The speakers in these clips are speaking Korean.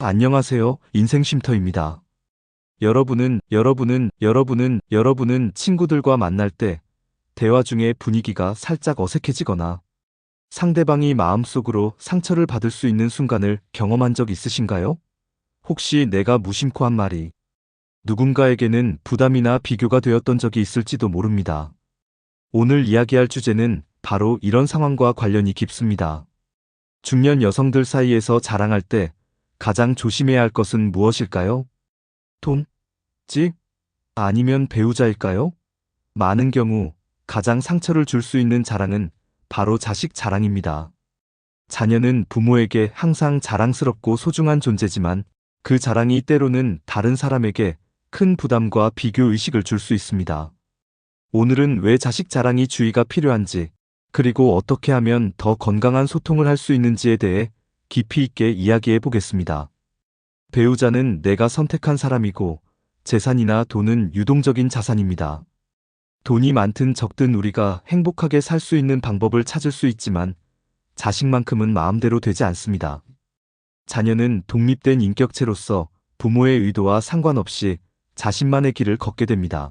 안녕하세요. 인생쉼터입니다. 여러분은 친구들과 만날 때 대화 중에 분위기가 살짝 어색해지거나 상대방이 마음속으로 상처를 받을 수 있는 순간을 경험한 적 있으신가요? 혹시 내가 무심코 한 말이 누군가에게는 부담이나 비교가 되었던 적이 있을지도 모릅니다. 오늘 이야기할 주제는 바로 이런 상황과 관련이 깊습니다. 중년 여성들 사이에서 자랑할 때 가장 조심해야 할 것은 무엇일까요? 돈? 집? 아니면 배우자일까요? 많은 경우 가장 상처를 줄 수 있는 자랑은 바로 자식 자랑입니다. 자녀는 부모에게 항상 자랑스럽고 소중한 존재지만 그 자랑이 때로는 다른 사람에게 큰 부담과 비교 의식을 줄 수 있습니다. 오늘은 왜 자식 자랑이 주의가 필요한지, 그리고 어떻게 하면 더 건강한 소통을 할 수 있는지에 대해 깊이 있게 이야기해 보겠습니다. 배우자는 내가 선택한 사람이고 재산이나 돈은 유동적인 자산입니다. 돈이 많든 적든 우리가 행복하게 살 수 있는 방법을 찾을 수 있지만 자식만큼은 마음대로 되지 않습니다. 자녀는 독립된 인격체로서 부모의 의도와 상관없이 자신만의 길을 걷게 됩니다.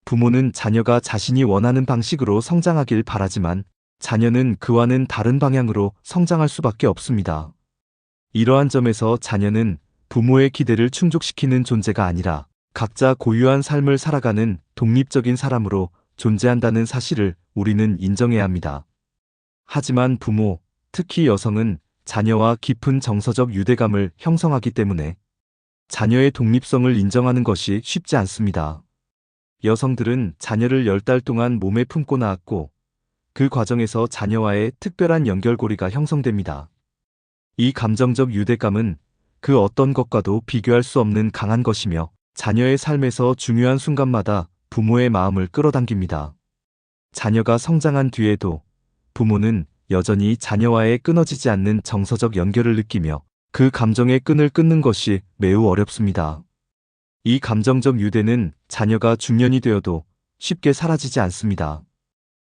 부모는 자녀가 자신이 원하는 방식으로 성장하길 바라지만 자녀는 그와는 다른 방향으로 성장할 수밖에 없습니다. 이러한 점에서 자녀는 부모의 기대를 충족시키는 존재가 아니라 각자 고유한 삶을 살아가는 독립적인 사람으로 존재한다는 사실을 우리는 인정해야 합니다. 하지만 부모, 특히 여성은 자녀와 깊은 정서적 유대감을 형성하기 때문에 자녀의 독립성을 인정하는 것이 쉽지 않습니다. 여성들은 자녀를 10달 동안 몸에 품고 낳았고 그 과정에서 자녀와의 특별한 연결고리가 형성됩니다. 이 감정적 유대감은 그 어떤 것과도 비교할 수 없는 강한 것이며 자녀의 삶에서 중요한 순간마다 부모의 마음을 끌어당깁니다. 자녀가 성장한 뒤에도 부모는 여전히 자녀와의 끊어지지 않는 정서적 연결을 느끼며 그 감정의 끈을 끊는 것이 매우 어렵습니다. 이 감정적 유대는 자녀가 중년이 되어도 쉽게 사라지지 않습니다.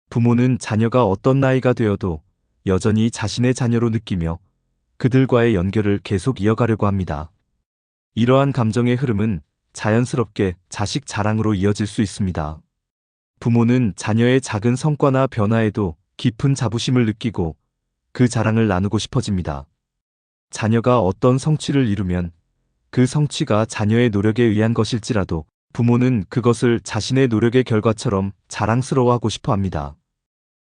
부모는 자녀가 어떤 나이가 되어도 여전히 자신의 자녀로 느끼며 그들과의 연결을 계속 이어가려고 합니다. 이러한 감정의 흐름은 자연스럽게 자식 자랑으로 이어질 수 있습니다. 부모는 자녀의 작은 성과나 변화에도 깊은 자부심을 느끼고 그 자랑을 나누고 싶어집니다. 자녀가 어떤 성취를 이루면 그 성취가 자녀의 노력에 의한 것일지라도 부모는 그것을 자신의 노력의 결과처럼 자랑스러워하고 싶어 합니다.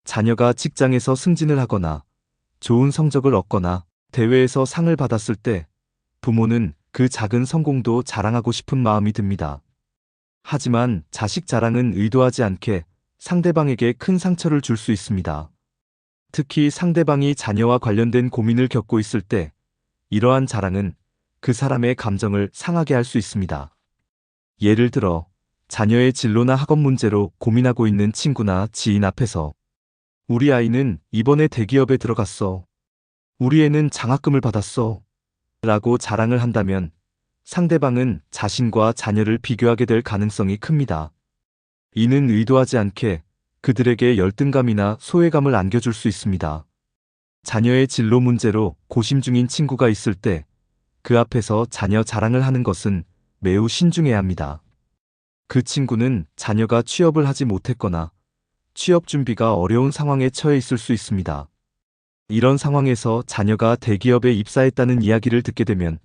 자녀가 직장에서 승진을 하거나 좋은 성적을 얻거나 대회에서 상을 받았을 때 부모는 그 작은 성공도 자랑하고 싶은 마음이 듭니다. 하지만 자식 자랑은 의도하지 않게 상대방에게 큰 상처를 줄 수 있습니다. 특히 상대방이 자녀와 관련된 고민을 겪고 있을 때 이러한 자랑은 그 사람의 감정을 상하게 할 수 있습니다. 예를 들어 자녀의 진로나 학업 문제로 고민하고 있는 친구나 지인 앞에서 우리 아이는 이번에 대기업에 들어갔어. 우리 애는 장학금을 받았어. 라고 자랑을 한다면 상대방은 자신과 자녀를 비교하게 될 가능성이 큽니다. 이는 의도하지 않게 그들에게 열등감이나 소외감을 안겨줄 수 있습니다. 자녀의 진로 문제로 고심 중인 친구가 있을 때 그 앞에서 자녀 자랑을 하는 것은 매우 신중해야 합니다. 그 친구는 자녀가 취업을 하지 못했거나 취업 준비가 어려운 상황에 처해 있을 수 있습니다. 이런 상황에서 자녀가 대기업에 입사했다는 이야기를 듣게 되면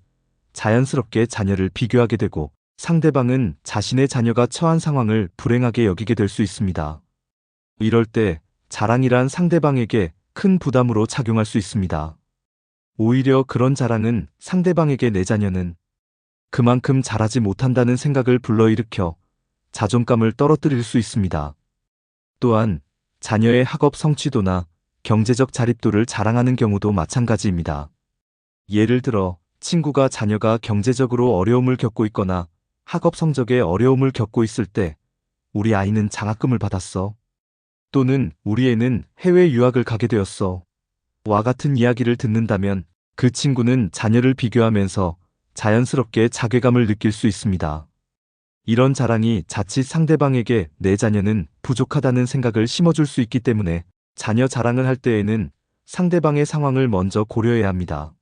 자연스럽게 자녀를 비교하게 되고 상대방은 자신의 자녀가 처한 상황을 불행하게 여기게 될 수 있습니다. 이럴 때 자랑이란 상대방에게 큰 부담으로 작용할 수 있습니다. 오히려 그런 자랑은 상대방에게 내 자녀는 그만큼 잘하지 못한다는 생각을 불러일으켜 자존감을 떨어뜨릴 수 있습니다. 또한 자녀의 학업 성취도나 경제적 자립도를 자랑하는 경우도 마찬가지입니다. 예를 들어 친구가 자녀가 경제적으로 어려움을 겪고 있거나 학업 성적에 어려움을 겪고 있을 때 우리 아이는 장학금을 받았어. 또는 우리 애는 해외 유학을 가게 되었어. 와 같은 이야기를 듣는다면 그 친구는 자녀를 비교하면서 자연스럽게 자괴감을 느낄 수 있습니다. 이런 자랑이 자칫 상대방에게 내 자녀는 부족하다는 생각을 심어줄 수 있기 때문에 자녀 자랑을 할 때에는 상대방의 상황을 먼저 고려해야 합니다.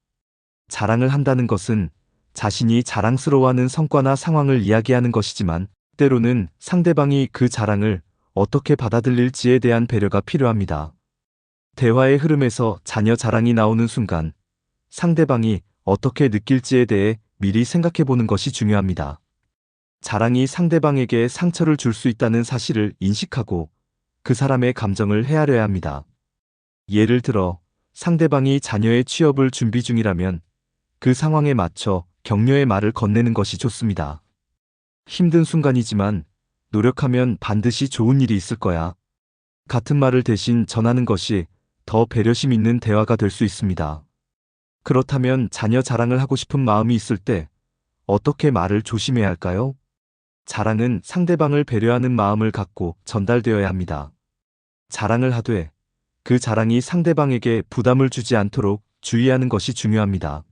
자랑을 한다는 것은 자신이 자랑스러워하는 성과나 상황을 이야기하는 것이지만, 때로는 상대방이 그 자랑을 어떻게 받아들일지에 대한 배려가 필요합니다. 대화의 흐름에서 자녀 자랑이 나오는 순간 상대방이 어떻게 느낄지에 대해 미리 생각해 보는 것이 중요합니다. 자랑이 상대방에게 상처를 줄 수 있다는 사실을 인식하고 그 사람의 감정을 헤아려야 합니다. 예를 들어 상대방이 자녀의 취업을 준비 중이라면 그 상황에 맞춰 격려의 말을 건네는 것이 좋습니다. 힘든 순간이지만 노력하면 반드시 좋은 일이 있을 거야. 같은 말을 대신 전하는 것이 더 배려심 있는 대화가 될 수 있습니다. 그렇다면 자녀 자랑을 하고 싶은 마음이 있을 때 어떻게 말을 조심해야 할까요? 자랑은 상대방을 배려하는 마음을 갖고 전달되어야 합니다. 자랑을 하되 그 자랑이 상대방에게 부담을 주지 않도록 주의하는 것이 중요합니다.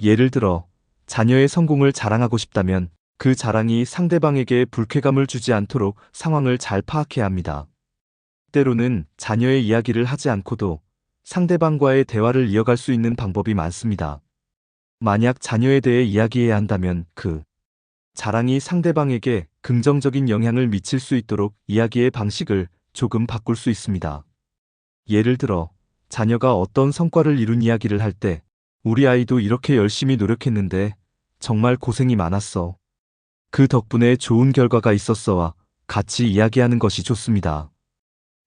예를 들어 자녀의 성공을 자랑하고 싶다면 그 자랑이 상대방에게 불쾌감을 주지 않도록 상황을 잘 파악해야 합니다. 때로는 자녀의 이야기를 하지 않고도 상대방과의 대화를 이어갈 수 있는 방법이 많습니다. 만약 자녀에 대해 이야기해야 한다면 그 자랑이 상대방에게 긍정적인 영향을 미칠 수 있도록 이야기의 방식을 조금 바꿀 수 있습니다. 예를 들어 자녀가 어떤 성과를 이룬 이야기를 할 때 우리 아이도 이렇게 열심히 노력했는데 정말 고생이 많았어. 그 덕분에 좋은 결과가 있었어와 같이 이야기하는 것이 좋습니다.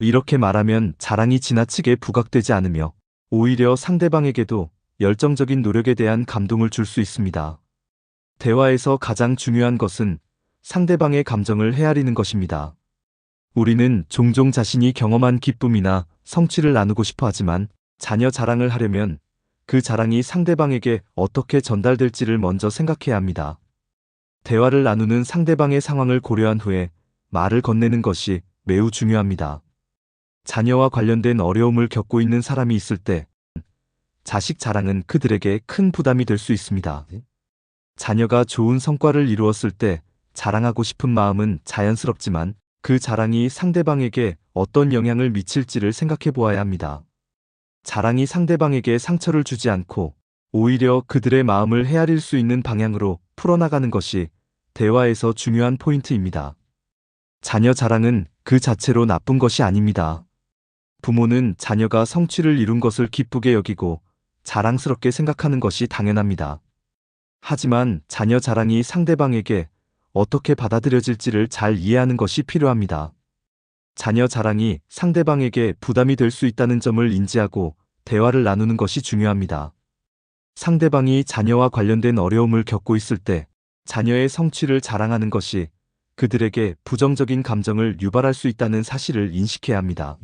이렇게 말하면 자랑이 지나치게 부각되지 않으며 오히려 상대방에게도 열정적인 노력에 대한 감동을 줄 수 있습니다. 대화에서 가장 중요한 것은 상대방의 감정을 헤아리는 것입니다. 우리는 종종 자신이 경험한 기쁨이나 성취를 나누고 싶어 하지만 자녀 자랑을 하려면 그 자랑이 상대방에게 어떻게 전달될지를 먼저 생각해야 합니다. 대화를 나누는 상대방의 상황을 고려한 후에 말을 건네는 것이 매우 중요합니다. 자녀와 관련된 어려움을 겪고 있는 사람이 있을 때 자식 자랑은 그들에게 큰 부담이 될 수 있습니다. 자녀가 좋은 성과를 이루었을 때 자랑하고 싶은 마음은 자연스럽지만 그 자랑이 상대방에게 어떤 영향을 미칠지를 생각해 보아야 합니다. 자랑이 상대방에게 상처를 주지 않고 오히려 그들의 마음을 헤아릴 수 있는 방향으로 풀어나가는 것이 대화에서 중요한 포인트입니다. 자녀 자랑은 그 자체로 나쁜 것이 아닙니다. 부모는 자녀가 성취를 이룬 것을 기쁘게 여기고 자랑스럽게 생각하는 것이 당연합니다. 하지만 자녀 자랑이 상대방에게 어떻게 받아들여질지를 잘 이해하는 것이 필요합니다. 자녀 자랑이 상대방에게 부담이 될 수 있다는 점을 인지하고 대화를 나누는 것이 중요합니다. 상대방이 자녀와 관련된 어려움을 겪고 있을 때 자녀의 성취를 자랑하는 것이 그들에게 부정적인 감정을 유발할 수 있다는 사실을 인식해야 합니다.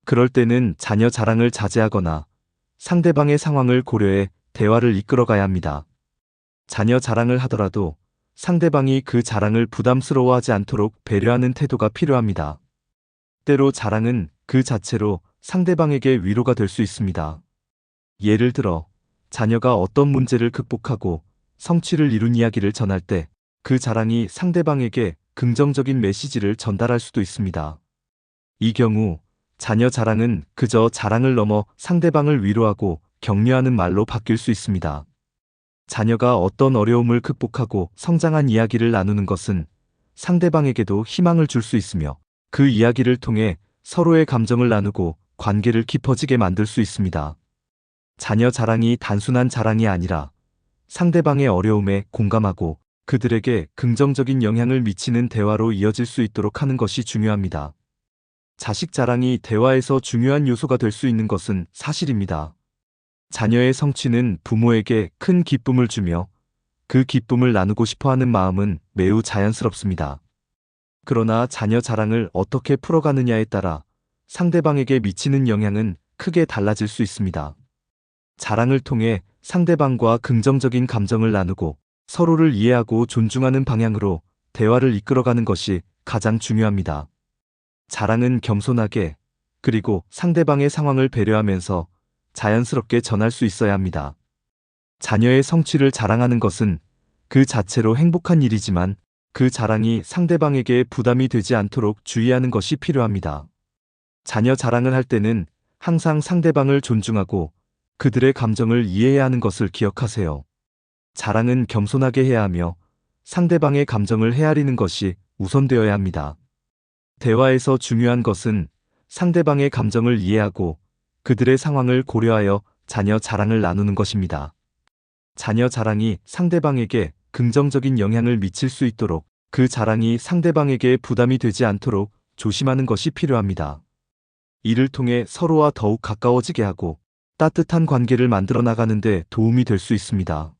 그럴 때는 자녀 자랑을 자제하거나 상대방의 상황을 고려해 대화를 이끌어가야 합니다. 자녀 자랑을 하더라도 상대방이 그 자랑을 부담스러워하지 않도록 배려하는 태도가 필요합니다. 때로 자랑은 그 자체로 상대방에게 위로가 될 수 있습니다. 예를 들어 자녀가 어떤 문제를 극복하고 성취를 이룬 이야기를 전할 때 그 자랑이 상대방에게 긍정적인 메시지를 전달할 수도 있습니다. 이 경우 자녀 자랑은 그저 자랑을 넘어 상대방을 위로하고 격려하는 말로 바뀔 수 있습니다. 자녀가 어떤 어려움을 극복하고 성장한 이야기를 나누는 것은 상대방에게도 희망을 줄 수 있으며 그 이야기를 통해 서로의 감정을 나누고 관계를 깊어지게 만들 수 있습니다. 자녀 자랑이 단순한 자랑이 아니라 상대방의 어려움에 공감하고 그들에게 긍정적인 영향을 미치는 대화로 이어질 수 있도록 하는 것이 중요합니다. 자식 자랑이 대화에서 중요한 요소가 될 수 있는 것은 사실입니다. 자녀의 성취는 부모에게 큰 기쁨을 주며 그 기쁨을 나누고 싶어 하는 마음은 매우 자연스럽습니다. 그러나 자녀 자랑을 어떻게 풀어가느냐에 따라 상대방에게 미치는 영향은 크게 달라질 수 있습니다. 자랑을 통해 상대방과 긍정적인 감정을 나누고 서로를 이해하고 존중하는 방향으로 대화를 이끌어가는 것이 가장 중요합니다. 자랑은 겸손하게 그리고 상대방의 상황을 배려하면서 자연스럽게 전할 수 있어야 합니다. 자녀의 성취를 자랑하는 것은 그 자체로 행복한 일이지만 그 자랑이 상대방에게 부담이 되지 않도록 주의하는 것이 필요합니다. 자녀 자랑을 할 때는 항상 상대방을 존중하고 그들의 감정을 이해해야 하는 것을 기억하세요. 자랑은 겸손하게 해야 하며 상대방의 감정을 헤아리는 것이 우선되어야 합니다. 대화에서 중요한 것은 상대방의 감정을 이해하고 그들의 상황을 고려하여 자녀 자랑을 나누는 것입니다. 자녀 자랑이 상대방에게 긍정적인 영향을 미칠 수 있도록 그 자랑이 상대방에게 부담이 되지 않도록 조심하는 것이 필요합니다. 이를 통해 서로와 더욱 가까워지게 하고 따뜻한 관계를 만들어 나가는 데 도움이 될 수 있습니다.